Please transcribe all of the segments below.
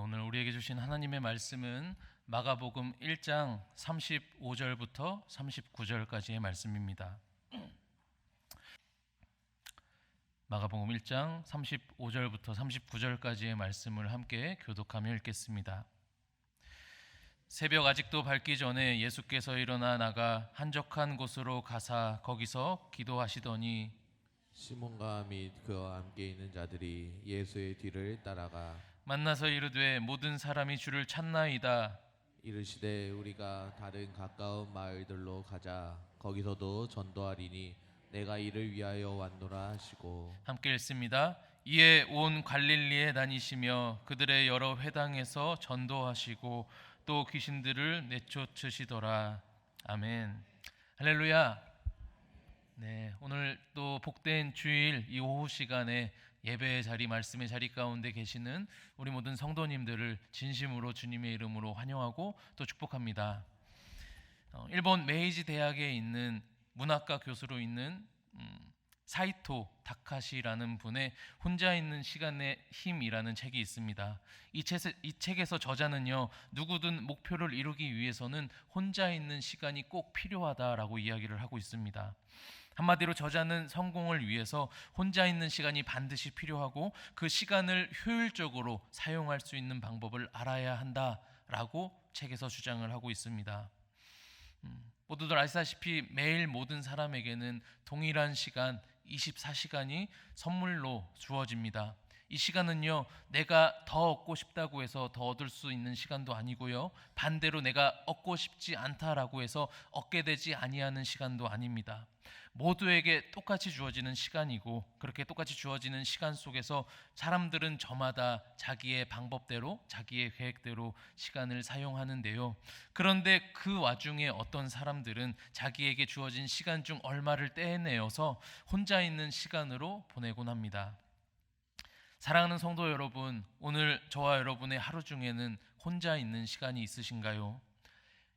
오늘 우리에게 주신 하나님의 말씀은 마가복음 1장 35절부터 39절까지의 말씀입니다. 마가복음 1장 35절부터 39절까지의 말씀을 함께 교독하며 읽겠습니다. 새벽 아직도 밝기 전에 예수께서 일어나 나가 한적한 곳으로 가사 거기서 기도하시더니 시몬과 및 그와 함께 있는 자들이 예수의 뒤를 따라가 만나서 이르되 모든 사람이 주를 찾나이다. 이르시되 우리가 다른 가까운 마을들로 가자. 거기서도 전도하리니 내가 이를 위하여 왔노라 하시고 함께 읽습니다. 이에 온 갈릴리에 다니시며 그들의 여러 회당에서 전도하시고 또 귀신들을 내쫓으시더라. 아멘. 할렐루야. 네, 오늘 또 복된 주일 이 오후 시간에 예배의 자리, 말씀의 자리 가운데 계시는 우리 모든 성도님들을 진심으로 주님의 이름으로 환영하고 또 축복합니다. 일본 메이지 대학에 있는 문학과 교수로 있는 사이토 다카시라는 분의 혼자 있는 시간의 힘이라는 책이 있습니다. 이 책에서 저자는요, 누구든 목표를 이루기 위해서는 혼자 있는 시간이 꼭 필요하다라고 이야기를 하고 있습니다. 한마디로 저자는 성공을 위해서 혼자 있는 시간이 반드시 필요하고 그 시간을 효율적으로 사용할 수 있는 방법을 알아야 한다라고 책에서 주장을 하고 있습니다. 모두들 아시다시피 매일 모든 사람에게는 동일한 시간 24시간이 선물로 주어집니다. 이 시간은요, 내가 더 얻고 싶다고 해서 더 얻을 수 있는 시간도 아니고요, 반대로 내가 얻고 싶지 않다라고 해서 얻게 되지 아니하는 시간도 아닙니다. 모두에게 똑같이 주어지는 시간이고, 그렇게 똑같이 주어지는 시간 속에서 사람들은 저마다 자기의 방법대로, 자기의 계획대로 시간을 사용하는데요, 그런데 그 와중에 어떤 사람들은 자기에게 주어진 시간 중 얼마를 떼내어서 혼자 있는 시간으로 보내곤 합니다. 사랑하는 성도 여러분, 오늘 저와 여러분의 하루 중에는 혼자 있는 시간이 있으신가요?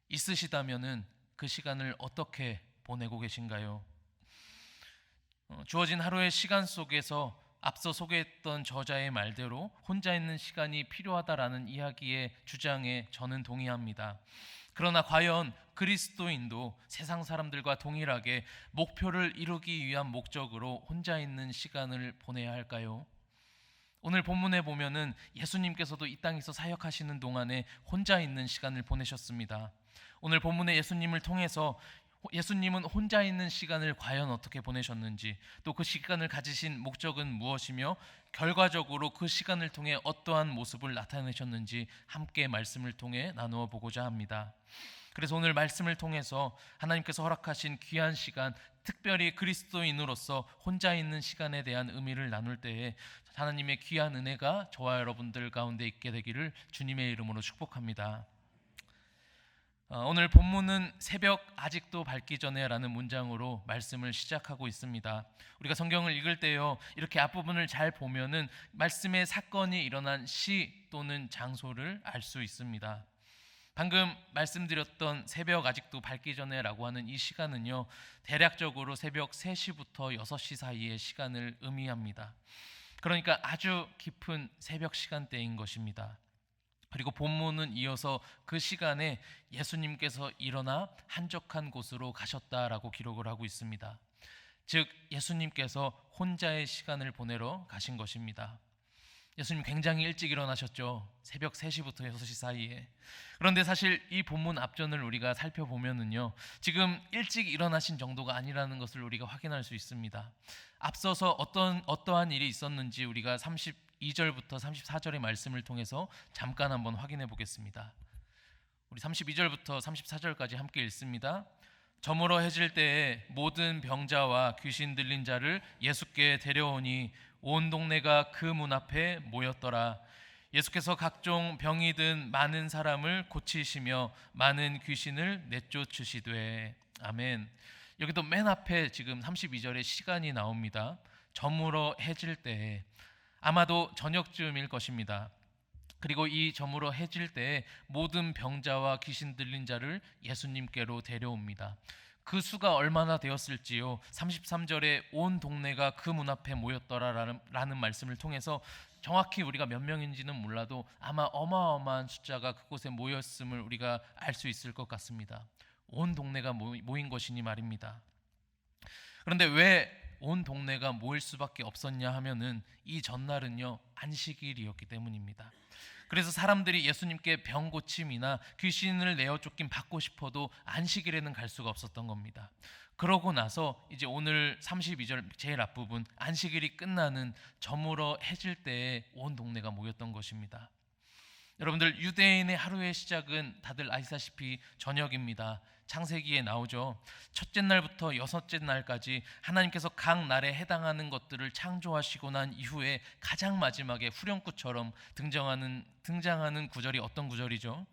있으시다면은 그 시간을 어떻게 보내고 계신가요? 주어진 하루의 시간 속에서 앞서 소개했던 저자의 말대로 혼자 있는 시간이 필요하다라는 이야기의 주장에 저는 동의합니다. 그러나 과연 그리스도인도 세상 사람들과 동일하게 목표를 이루기 위한 목적으로 혼자 있는 시간을 보내야 할까요? 오늘 본문에 보면은 예수님께서도 이 땅에서 사역하시는 동안에 혼자 있는 시간을 보내셨습니다. 오늘 본문에 예수님을 통해서 예수님은 혼자 있는 시간을 과연 어떻게 보내셨는지, 또 그 시간을 가지신 목적은 무엇이며 결과적으로 그 시간을 통해 어떠한 모습을 나타내셨는지 함께 말씀을 통해 나누어 보고자 합니다. 그래서 오늘 말씀을 통해서 하나님께서 허락하신 귀한 시간, 특별히 그리스도인으로서 혼자 있는 시간에 대한 의미를 나눌 때에 하나님의 귀한 은혜가 저와 여러분들 가운데 있게 되기를 주님의 이름으로 축복합니다. 오늘 본문은 새벽 아직도 밝기 전에 라는 문장으로 말씀을 시작하고 있습니다. 우리가 성경을 읽을 때요, 이렇게 앞부분을 잘 보면은 말씀의 사건이 일어난 시 또는 장소를 알 수 있습니다. 방금 말씀드렸던 새벽 아직도 밝기 전에라고 하는 이 시간은요, 대략적으로 새벽 3시부터 6시 사이의 시간을 의미합니다. 그러니까 아주 깊은 새벽 시간대인 것입니다. 그리고 본문은 이어서 그 시간에 예수님께서 일어나 한적한 곳으로 가셨다라고 기록을 하고 있습니다. 즉 예수님께서 혼자의 시간을 보내러 가신 것입니다. 예수님 굉장히 일찍 일어나셨죠. 새벽 3시부터 6시 사이에. 그런데 사실 이 본문 앞전을 우리가 살펴보면은요, 지금 일찍 일어나신 정도가 아니라는 것을 우리가 확인할 수 있습니다. 앞서서 어떠한 일이 있었는지 우리가 32절부터 34절의 말씀을 통해서 잠깐 한번 확인해 보겠습니다. 우리 32절부터 34절까지 함께 읽습니다. 저물어 해질 때에 모든 병자와 귀신 들린 자를 예수께 데려오니 온 동네가 그 문 앞에 모였더라. 예수께서 각종 병이 든 많은 사람을 고치시며 많은 귀신을 내쫓으시되. 아멘. 여기도 맨 앞에 지금 32절에 시간이 나옵니다. 저물어 해질 때에, 아마도 저녁쯤일 것입니다. 그리고 이 저물어 해질 때에 모든 병자와 귀신 들린 자를 예수님께로 데려옵니다. 그 수가 얼마나 되었을지요. 33절에 온 동네가 그 문 앞에 모였더라라는 말씀을 통해서 정확히 우리가 몇 명인지는 몰라도 아마 어마어마한 숫자가 그곳에 모였음을 우리가 알 수 있을 것 같습니다. 온 동네가 모인 것이니 말입니다. 그런데 왜 온 동네가 모일 수밖에 없었냐 하면은 이 전날은요 안식일이었기 때문입니다. 그래서 사람들이 예수님께 병 고침이나 귀신을 내어 쫓긴 받고 싶어도 안식일에는 갈 수가 없었던 겁니다. 그러고 나서 이제 오늘 32절 제일 앞부분 안식일이 끝나는 저물어 해질 때에 온 동네가 모였던 것입니다. 여러분들 유대인의 하루의 시작은 다들 아시다시피 저녁입니다. 창세기에 나오죠. 첫째 날부터 여섯째 날까지 하나님께서 각 날에 해당하는 것들을 창조하시고 난 이후에 가장 마지막에 후렴구처럼 등장하는 구절이 어떤 구절이죠?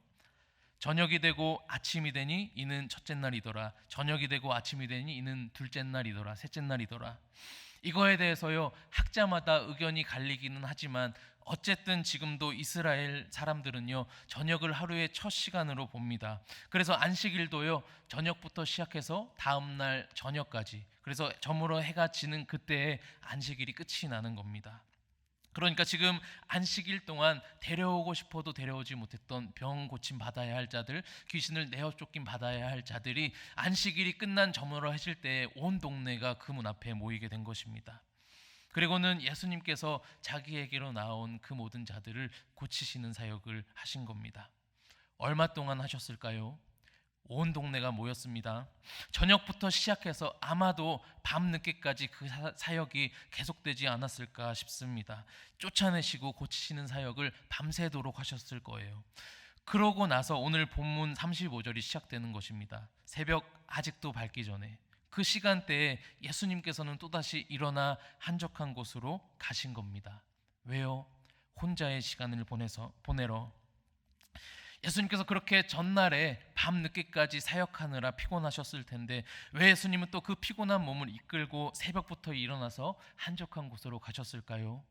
저녁이 되고 아침이 되니 이는 첫째 날이더라. 저녁이 되고 아침이 되니 이는 둘째 날이더라. 셋째 날이더라. 이거에 대해서요 학자마다 의견이 갈리기는 하지만 어쨌든 지금도 이스라엘 사람들은요 저녁을 하루의 첫 시간으로 봅니다. 그래서 안식일도요 저녁부터 시작해서 다음날 저녁까지, 그래서 저물어 해가 지는 그때에 안식일이 끝이 나는 겁니다. 그러니까 지금 안식일 동안 데려오고 싶어도 데려오지 못했던 병 고침 받아야 할 자들, 귀신을 내어 쫓긴 받아야 할 자들이 안식일이 끝난 저물어 해질 때에 온 동네가 그 문 앞에 모이게 된 것입니다. 그리고는 예수님께서 자기에게로 나온 그 모든 자들을 고치시는 사역을 하신 겁니다. 얼마 동안 하셨을까요? 온 동네가 모였습니다. 저녁부터 시작해서 아마도 밤늦게까지 그 사역이 계속되지 않았을까 싶습니다. 쫓아내시고 고치시는 사역을 밤새도록 하셨을 거예요. 그러고 나서 오늘 본문 35절이 시작되는 것입니다. 새벽 아직도 밝기 전에 그 시간대에 예수님께서는 또다시 일어나 한적한 곳으로 가신 겁니다. 왜요? 혼자의 시간을 보내러. 예수님께서 그렇게 전날에 밤늦게까지 사역하느라 피곤하셨을 텐데 왜 예수님은 또 그 피곤한 몸을 이끌고 새벽부터 일어나서 한적한 곳으로 가셨을까요?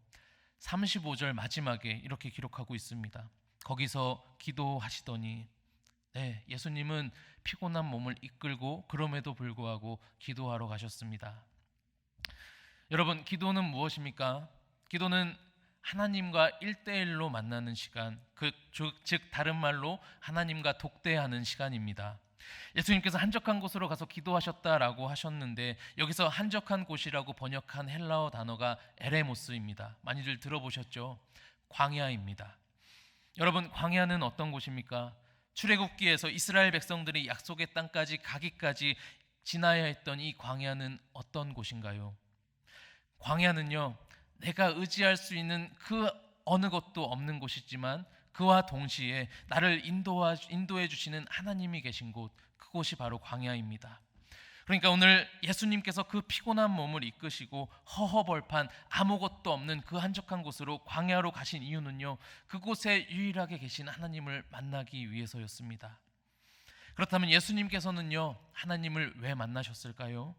35절 마지막에 이렇게 기록하고 있습니다. 거기서 기도하시더니, 네, 예수님은 피곤한 몸을 이끌고 그럼에도 불구하고 기도하러 가셨습니다. 여러분, 기도는 무엇입니까? 기도는 하나님과 1대1로 만나는 시간, 즉 다른 말로 하나님과 독대하는 시간입니다. 예수님께서 한적한 곳으로 가서 기도하셨다라고 하셨는데 여기서 한적한 곳이라고 번역한 헬라어 단어가 에레모스입니다. 많이들 들어보셨죠? 광야입니다. 여러분, 광야는 어떤 곳입니까? 출애굽기에서 이스라엘 백성들이 약속의 땅까지 가기까지 지나야 했던 이 광야는 어떤 곳인가요? 광야는요, 내가 의지할 수 있는 그 어느 것도 없는 곳이지만 그와 동시에 나를 인도해 주시는 하나님이 계신 곳, 그곳이 바로 광야입니다. 그러니까 오늘 예수님께서 그 피곤한 몸을 이끄시고 허허벌판 아무것도 없는 그 한적한 곳으로 광야로 가신 이유는요, 그곳에 유일하게 계신 하나님을 만나기 위해서였습니다. 그렇다면 예수님께서는요 하나님을 왜 만나셨을까요?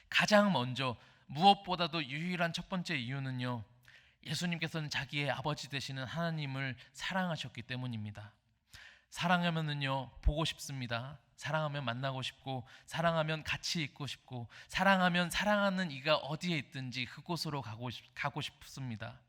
가장 먼저 무엇보다도 유일한 첫 번째 이유는요, 예수님께서는 자기의 아버지 되시는 하나님을 사랑하셨기 때문입니다. 사랑하면은요 보고 싶습니다. 사랑하면 만나고 싶고, 사랑하면 같이 있고 싶고, 사랑하면 사랑하는 이가 어디에 있든지 그곳으로 가고 싶습니다.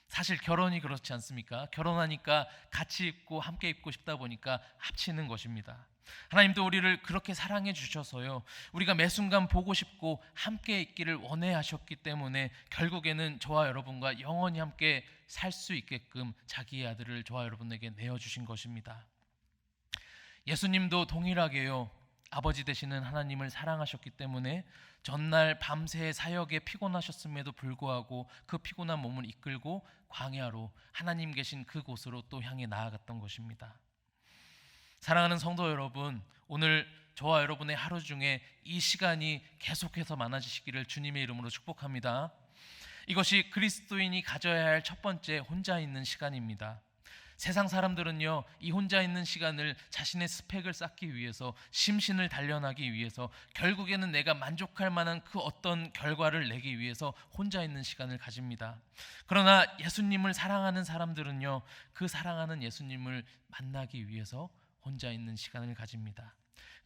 사실 결혼이 그렇지 않습니까? 결혼하니까 같이 있고 함께 있고 싶다 보니까 합치는 것입니다. 하나님도 우리를 그렇게 사랑해 주셔서요, 우리가 매 순간 보고 싶고 함께 있기를 원해하셨기 때문에 결국에는 저와 여러분과 영원히 함께 살 수 있게끔 자기의 아들을 저와 여러분에게 내어주신 것입니다. 예수님도 동일하게요, 아버지 되시는 하나님을 사랑하셨기 때문에 전날 밤새 사역에 피곤하셨음에도 불구하고 그 피곤한 몸을 이끌고 광야로 하나님 계신 그곳으로 또 향해 나아갔던 것입니다. 사랑하는 성도 여러분, 오늘 저와 여러분의 하루 중에 이 시간이 계속해서 많아지시기를 주님의 이름으로 축복합니다. 이것이 그리스도인이 가져야 할 첫 번째 혼자 있는 시간입니다. 세상 사람들은요, 이 혼자 있는 시간을 자신의 스펙을 쌓기 위해서, 심신을 단련하기 위해서, 결국에는 내가 만족할 만한 그 어떤 결과를 내기 위해서 혼자 있는 시간을 가집니다. 그러나 예수님을 사랑하는 사람들은요, 그 사랑하는 예수님을 만나기 위해서 혼자 있는 시간을 가집니다.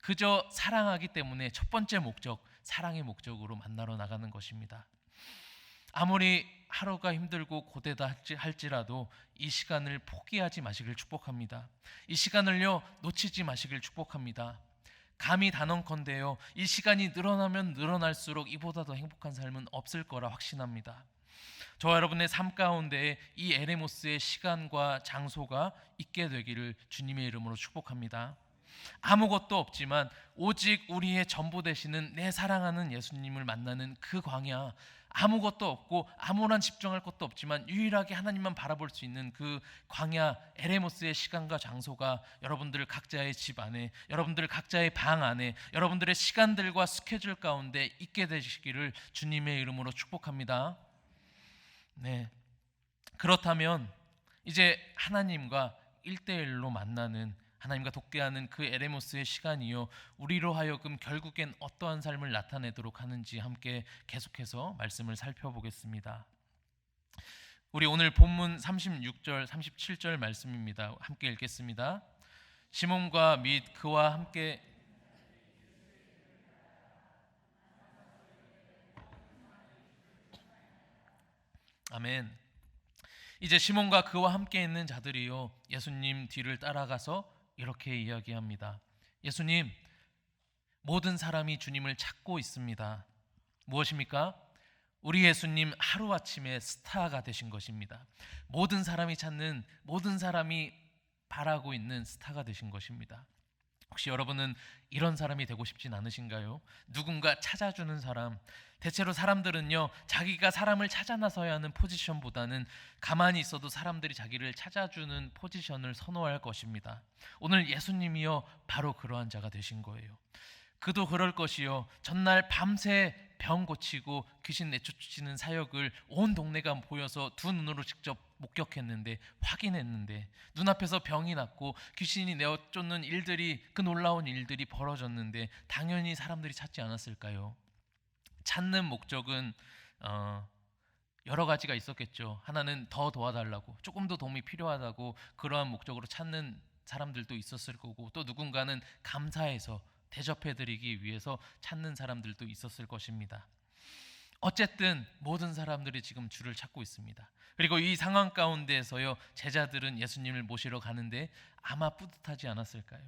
그저 사랑하기 때문에 첫 번째 목적, 사랑의 목적으로 만나러 나가는 것입니다. 아무리 하루가 힘들고 고되다 할지라도 이 시간을 포기하지 마시길 축복합니다. 이 시간을요 놓치지 마시길 축복합니다. 감히 단언컨대요, 이 시간이 늘어나면 늘어날수록 이보다 더 행복한 삶은 없을 거라 확신합니다. 저와 여러분의 삶 가운데에 이 에레모스의 시간과 장소가 있게 되기를 주님의 이름으로 축복합니다. 아무것도 없지만 오직 우리의 전부 되시는 내 사랑하는 예수님을 만나는 그 광야, 아무것도 없고 아무런 집중할 것도 없지만 유일하게 하나님만 바라볼 수 있는 그 광야 에레모스의 시간과 장소가 여러분들 각자의 집 안에, 여러분들 각자의 방 안에, 여러분들의 시간들과 스케줄 가운데 있게 되시기를 주님의 이름으로 축복합니다. 네, 그렇다면 이제 하나님과 1대1로 만나는, 하나님과 독대하는 그 에레모스의 시간이요, 우리로 하여금 결국엔 어떠한 삶을 나타내도록 하는지 함께 계속해서 말씀을 살펴보겠습니다. 우리 오늘 본문 36절 37절 말씀입니다. 함께 읽겠습니다. 시몬과 및 그와 함께 아멘. 이제 시몬과 그와 함께 있는 자들이요 예수님 뒤를 따라가서 이렇게 이야기합니다. 예수님, 모든 사람이 주님을 찾고 있습니다. 무엇입니까? 우리 예수님 하루아침에 스타가 되신 것입니다. 모든 사람이 찾는, 모든 사람이 바라고 있는 스타가 되신 것입니다. 혹시 여러분은 이런 사람이 되고 싶진 않으신가요? 누군가 찾아주는 사람. 대체로 사람들은요, 자기가 사람을 찾아 나서야 하는 포지션보다는 가만히 있어도 사람들이 자기를 찾아주는 포지션을 선호할 것입니다. 오늘 예수님이요 바로 그러한 자가 되신 거예요. 그도 그럴 것이요, 전날 밤새 병 고치고 귀신 내쫓는 사역을 온 동네가 보여서 두 눈으로 직접 목격했는데, 확인했는데, 눈앞에서 병이 났고 귀신이 내쫓는 일들이, 그 놀라운 일들이 벌어졌는데 당연히 사람들이 찾지 않았을까요? 찾는 목적은 여러 가지가 있었겠죠. 하나는 더 도와달라고, 조금 더 도움이 필요하다고 그러한 목적으로 찾는 사람들도 있었을 거고, 또 누군가는 감사해서 대접해드리기 위해서 찾는 사람들도 있었을 것입니다. 어쨌든 모든 사람들이 지금 주를 찾고 있습니다. 그리고 이 상황 가운데에서요, 제자들은 예수님을 모시러 가는데 아마 뿌듯하지 않았을까요?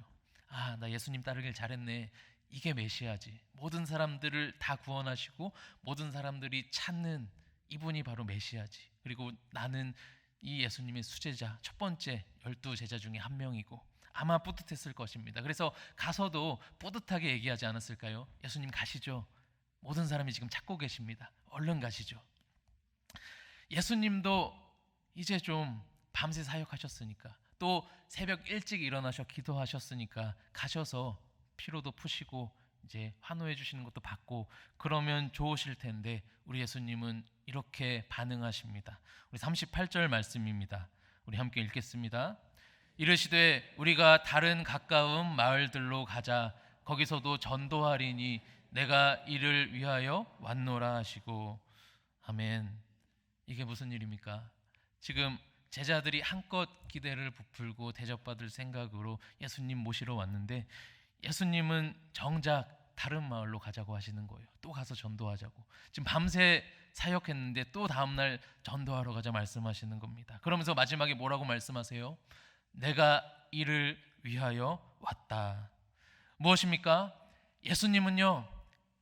아, 나 예수님 따르길 잘했네. 이게 메시아지. 모든 사람들을 다 구원하시고 모든 사람들이 찾는 이분이 바로 메시아지. 그리고 나는 이 예수님의 수제자, 첫 번째 12 제자 중에 한 명이고, 아마 뿌듯했을 것입니다. 그래서 가서도 뿌듯하게 얘기하지 않았을까요? 예수님 가시죠. 모든 사람이 지금 찾고 계십니다. 얼른 가시죠. 예수님도 이제 좀 밤새 사역하셨으니까, 또 새벽 일찍 일어나셔 기도하셨으니까 가셔서 피로도 푸시고 이제 환호해 주시는 것도 받고 그러면 좋으실 텐데, 우리 예수님은 이렇게 반응하십니다. 우리 38절 말씀입니다. 우리 함께 읽겠습니다. 이르시되 우리가 다른 가까운 마을들로 가자. 거기서도 전도하리니 내가 이를 위하여 왔노라 하시고. 아멘. 이게 무슨 일입니까? 지금 제자들이 한껏 기대를 부풀고 대접받을 생각으로 예수님 모시러 왔는데, 예수님은 정작 다른 마을로 가자고 하시는 거예요. 또 가서 전도하자고. 지금 밤새 사역했는데 또 다음날 전도하러 가자 말씀하시는 겁니다. 그러면서 마지막에 뭐라고 말씀하세요? 내가 이를 위하여 왔다. 무엇입니까? 예수님은요,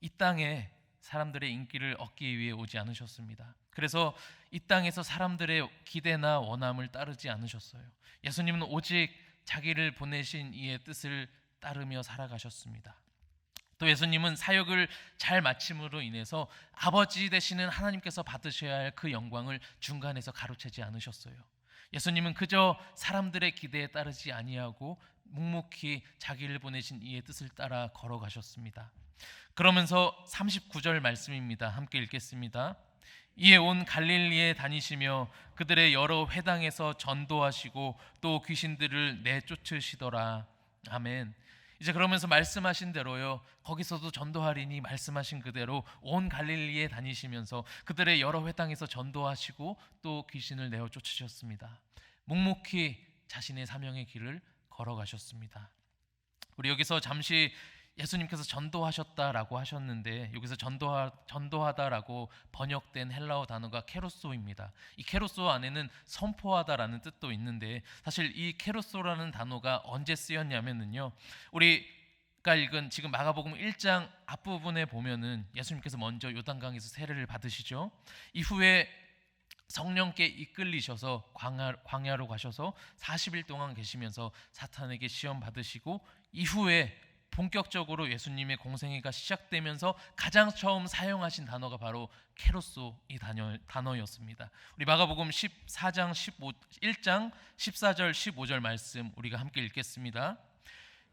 이 땅에 사람들의 인기를 얻기 위해 오지 않으셨습니다. 그래서 이 땅에서 사람들의 기대나 원함을 따르지 않으셨어요. 예수님은 오직 자기를 보내신 이의 뜻을 따르며 살아가셨습니다. 또 예수님은 사역을 잘 마침으로 인해서 아버지 되시는 하나님께서 받으셔야 할 그 영광을 중간에서 가로채지 않으셨어요. 예수님은 그저 사람들의 기대에 따르지 아니하고 묵묵히 자기를 보내신 이의 뜻을 따라 걸어가셨습니다. 그러면서 39절 말씀입니다. 함께 읽겠습니다. 이에 온 갈릴리에 다니시며 그들의 여러 회당에서 전도하시고 또 귀신들을 내쫓으시더라. 아멘. 이제 그러면서 말씀하신 대로요, 거기서도 전도하리니 말씀하신 그대로 온 갈릴리에 다니시면서 그들의 여러 회당에서 전도하시고 또 귀신을 내어 쫓으셨습니다. 묵묵히 자신의 사명의 길을 걸어가셨습니다. 우리 여기서 잠시 예수님께서 전도하셨다라고 하셨는데 여기서 전도하다라고 번역된 헬라어 단어가 케로소입니다. 이 케로소 안에는 선포하다라는 뜻도 있는데 사실 이 케로소라는 단어가 언제 쓰였냐면요. 우리가 읽은 지금 마가복음 1장 앞부분에 보면은 예수님께서 먼저 요단강에서 세례를 받으시죠. 이후에 성령께 이끌리셔서 광야로 가셔서 40일 동안 계시면서 사탄에게 시험 받으시고 이후에 본격적으로 예수님의 공생애가 시작되면서 가장 처음 사용하신 단어가 바로 케로소 이 단어였습니다. 우리 마가복음 1장 14절 15절 말씀 우리가 함께 읽겠습니다.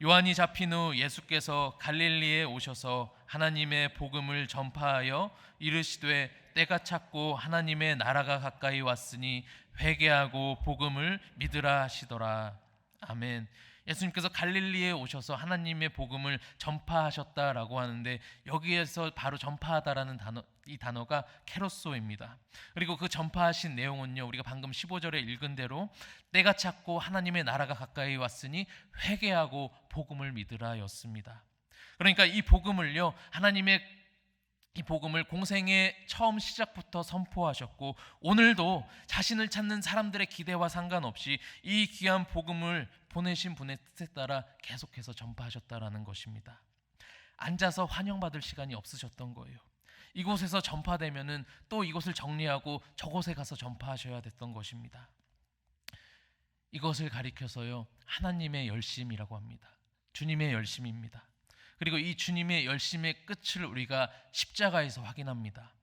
요한이 잡힌 후 예수께서 갈릴리에 오셔서 하나님의 복음을 전파하여 이르시되 때가 찼고 하나님의 나라가 가까이 왔으니 회개하고 복음을 믿으라 하시더라. 아멘. 예수님께서 갈릴리에 오셔서 하나님의 복음을 전파하셨다라고 하는데 여기에서 바로 전파하다라는 이 단어가 케로소입니다. 그리고 그 전파하신 내용은요, 우리가 방금 15절에 읽은 대로 때가 찼고 하나님의 나라가 가까이 왔으니 회개하고 복음을 믿으라였습니다. 그러니까 이 복음을요, 하나님의 이 복음을 공생의 처음 시작부터 선포하셨고 오늘도 자신을 찾는 사람들의 기대와 상관없이 이 귀한 복음을 보내신 분의 뜻에 따라 계속해서 전파하셨다라는 것입니다. 앉아서 환영받을 시간이 없으셨던 거예요. 이곳에서 전파되면은 또 이곳을 정리하고 저곳에 가서 전파하셔야 됐던 것입니다. 이것을 가리켜서요, 하나님의 열심이라고 합니다. 주님의 열심입니다. 그리고 이 주님의 열심의 끝을 우리가 십자가에서 확인합니다.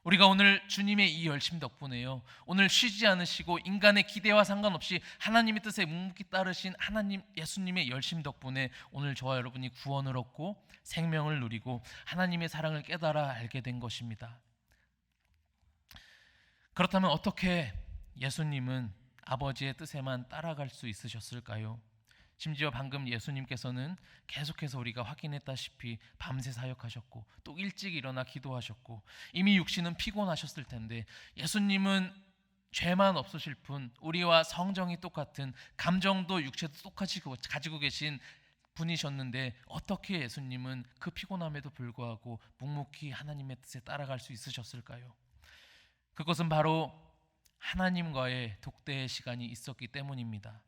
우리가 오늘 주님의 이 열심 덕분에요, 오늘 쉬지 않으시고 인간의 기대와 상관없이 하나님의 뜻에 묵묵히 따르신 하나님 예수님의 열심 덕분에 오늘 저와 여러분이 구원을 얻고 생명을 누리고 하나님의 사랑을 깨달아 알게 된 것입니다. 그렇다면 어떻게 예수님은 아버지의 뜻에만 따라갈 수 있으셨을까요? 심지어 방금 예수님께서는 계속해서 우리가 확인했다시피 밤새 사역하셨고 또 일찍 일어나 기도하셨고 이미 육신은 피곤하셨을 텐데 예수님은 죄만 없으실 뿐 우리와 성정이 똑같은 감정도 육체도 똑같이 가지고 계신 분이셨는데 어떻게 예수님은 그 피곤함에도 불구하고 묵묵히 하나님의 뜻에 따라갈 수 있으셨을까요? 그것은 바로 하나님과의 독대의 시간이 있었기 때문입니다.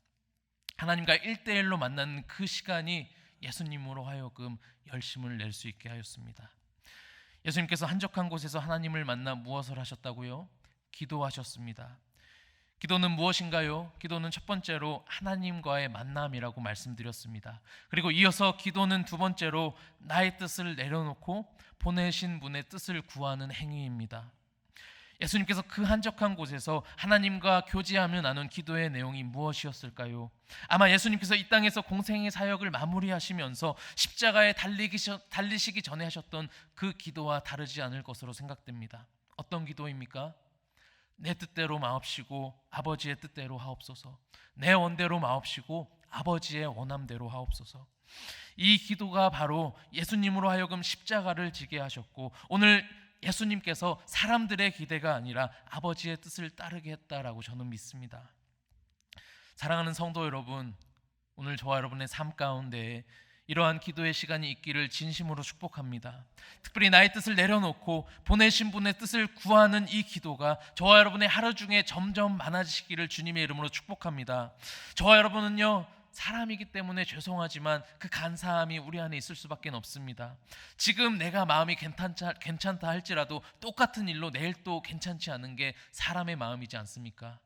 하나님과 1대1로 만나는 그 시간이 예수님으로 하여금 열심을 낼 수 있게 하였습니다. 예수님께서 한적한 곳에서 하나님을 만나 무엇을 하셨다고요? 기도하셨습니다. 기도는 무엇인가요? 기도는 첫 번째로 하나님과의 만남이라고 말씀드렸습니다. 그리고 이어서 기도는 두 번째로 나의 뜻을 내려놓고 보내신 분의 뜻을 구하는 행위입니다. 예수님께서 그 한적한 곳에서 하나님과 교제하며 나눈 기도의 내용이 무엇이었을까요? 아마 예수님께서 이 땅에서 공생의 사역을 마무리하시면서 십자가에 달리시기 전에 하셨던 그 기도와 다르지 않을 것으로 생각됩니다. 어떤 기도입니까? 내 뜻대로 마옵시고 아버지의 뜻대로 하옵소서. 내 원대로 마옵시고 아버지의 원함대로 하옵소서. 이 기도가 바로 예수님으로 하여금 십자가를 지게 하셨고 오늘 예수님께서 사람들의 기대가 아니라 아버지의 뜻을 따르게 했다라고 저는 믿습니다. 사랑하는 성도 여러분, 오늘 저와 여러분의 삶 가운데 이러한 기도의 시간이 있기를 진심으로 축복합니다. 특별히 나의 뜻을 내려놓고 보내신 분의 뜻을 구하는 이 기도가 저와 여러분의 하루 중에 점점 많아지시기를 주님의 이름으로 축복합니다. 저와 여러분은요, 사람이기 때문에 죄송하지만 그 간사함이 우리 안에 있을 수밖에 없습니다. 지금 내가 마음이 괜찮다 할지라도 똑같은 일로 내일 또 괜찮지 않은 게 사람의 마음이지 않습니까?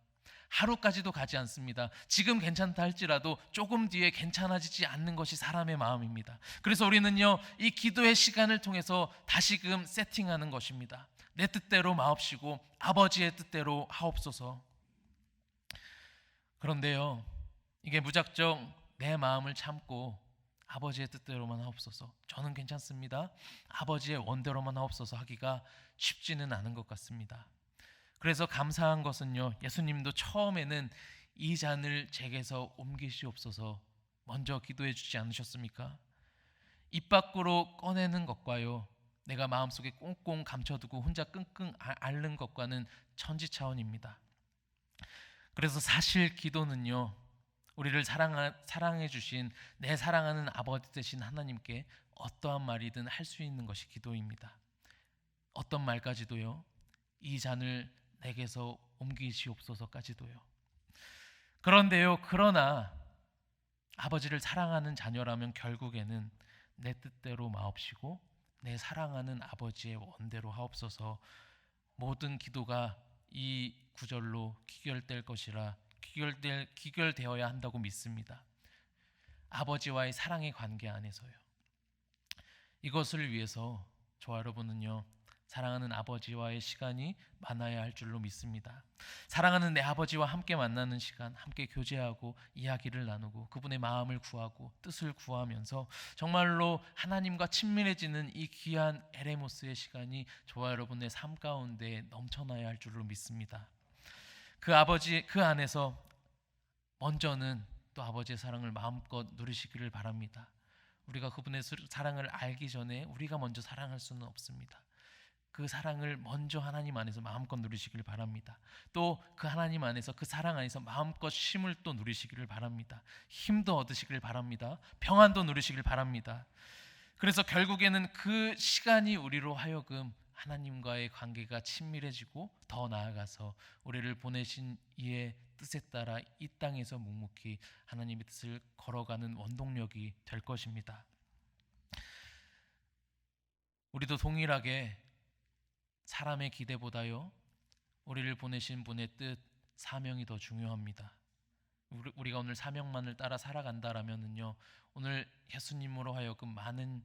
하루까지도 가지 않습니다. 지금 괜찮다 할지라도 조금 뒤에 괜찮아지지 않는 것이 사람의 마음입니다. 그래서 우리는요, 이 기도의 시간을 통해서 다시금 세팅하는 것입니다. 내 뜻대로 마옵시고 아버지의 뜻대로 하옵소서. 그런데요, 이게 무작정 내 마음을 참고 아버지의 뜻대로만 하옵소서, 저는 괜찮습니다, 아버지의 원대로만 하옵소서 하기가 쉽지는 않은 것 같습니다. 그래서 감사한 것은요, 예수님도 처음에는 이 잔을 제게서 옮기시옵소서 먼저 기도해 주지 않으셨습니까? 입 밖으로 꺼내는 것과요, 내가 마음속에 꽁꽁 감춰두고 혼자 끙끙 앓는 것과는 천지 차원입니다. 그래서 사실 기도는요, 우리를 사랑해 주신 내 사랑하는 아버지 되신 하나님께 어떠한 말이든 할 수 있는 것이 기도입니다. 어떤 말까지도요. 이 잔을 내게서 옮기시옵소서까지도요. 그러나 아버지를 사랑하는 자녀라면 결국에는 내 뜻대로 마옵시고 내 사랑하는 아버지의 원대로 하옵소서. 모든 기도가 이 구절로 귀결될 것이라 귀결되어야 한다고 믿습니다. 아버지와의 사랑의 관계 안에서요. 이것을 위해서 저와 여러분은요, 사랑하는 아버지와의 시간이 많아야 할 줄로 믿습니다. 사랑하는 내 아버지와 함께 만나는 시간, 함께 교제하고 이야기를 나누고 그분의 마음을 구하고 뜻을 구하면서 정말로 하나님과 친밀해지는 이 귀한 에레모스의 시간이 저와 여러분의 삶 가운데 넘쳐나야 할 줄로 믿습니다. 그 안에서 먼저는 또 아버지의 사랑을 마음껏 누리시기를 바랍니다. 우리가 그분의 사랑을 알기 전에 우리가 먼저 사랑할 수는 없습니다. 그 사랑을 먼저 하나님 안에서 마음껏 누리시길 바랍니다. 또 그 하나님 안에서 그 사랑 안에서 마음껏 쉼을 또 누리시기를 바랍니다. 힘도 얻으시길 바랍니다. 평안도 누리시길 바랍니다. 그래서 결국에는 그 시간이 우리로 하여금 하나님과의 관계가 친밀해지고 더 나아가서 우리를 보내신 이의 뜻에 따라 이 땅에서 묵묵히 하나님의 뜻을 걸어가는 원동력이 될 것입니다. 우리도 동일하게 사람의 기대보다요, 우리를 보내신 분의 뜻, 사명이 더 중요합니다. 우리가 오늘 사명만을 따라 살아간다라면은요, 오늘 예수님으로 하여금 많은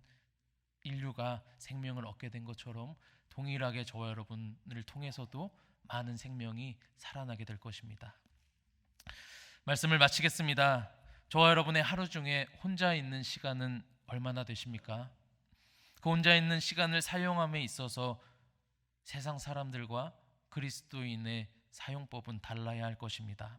인류가 생명을 얻게 된 것처럼 동일하게 저와 여러분을 통해서도 많은 생명이 살아나게 될 것입니다. 말씀을 마치겠습니다. 저와 여러분의 하루 중에 혼자 있는 시간은 얼마나 되십니까? 그 혼자 있는 시간을 사용함에 있어서 세상 사람들과 그리스도인의 사용법은 달라야 할 것입니다.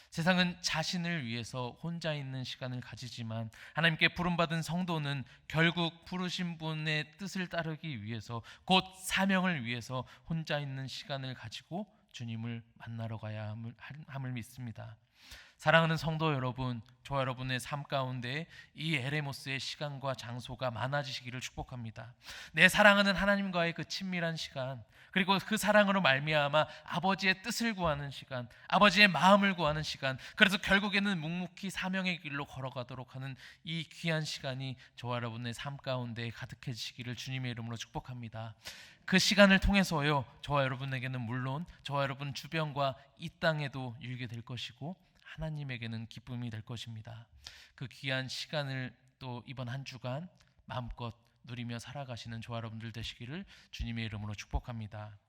세상은 자신을 위해서 혼자 있는 시간을 가지지만 하나님께 부름받은 성도는 결국 부르신 분의 뜻을 따르기 위해서, 곧 사명을 위해서 혼자 있는 시간을 가지고 주님을 만나러 가야 함을 믿습니다. 사랑하는 성도 여러분, 저와 여러분의 삶 가운데 이 에레모스의 시간과 장소가 많아지시기를 축복합니다. 내 사랑하는 하나님과의 그 친밀한 시간, 그리고 그 사랑으로 말미암아 아버지의 뜻을 구하는 시간, 아버지의 마음을 구하는 시간, 그래서 결국에는 묵묵히 사명의 길로 걸어가도록 하는 이 귀한 시간이 저와 여러분의 삶 가운데 가득해지시기를 주님의 이름으로 축복합니다. 그 시간을 통해서요, 저와 여러분에게는 물론 저와 여러분 주변과 이 땅에도 유익이 될 것이고 하나님에게는 기쁨이 될 것입니다. 그 귀한 시간을 또 이번 한 주간 마음껏 누리며 살아가시는 저와 여러분들 되시기를 주님의 이름으로 축복합니다.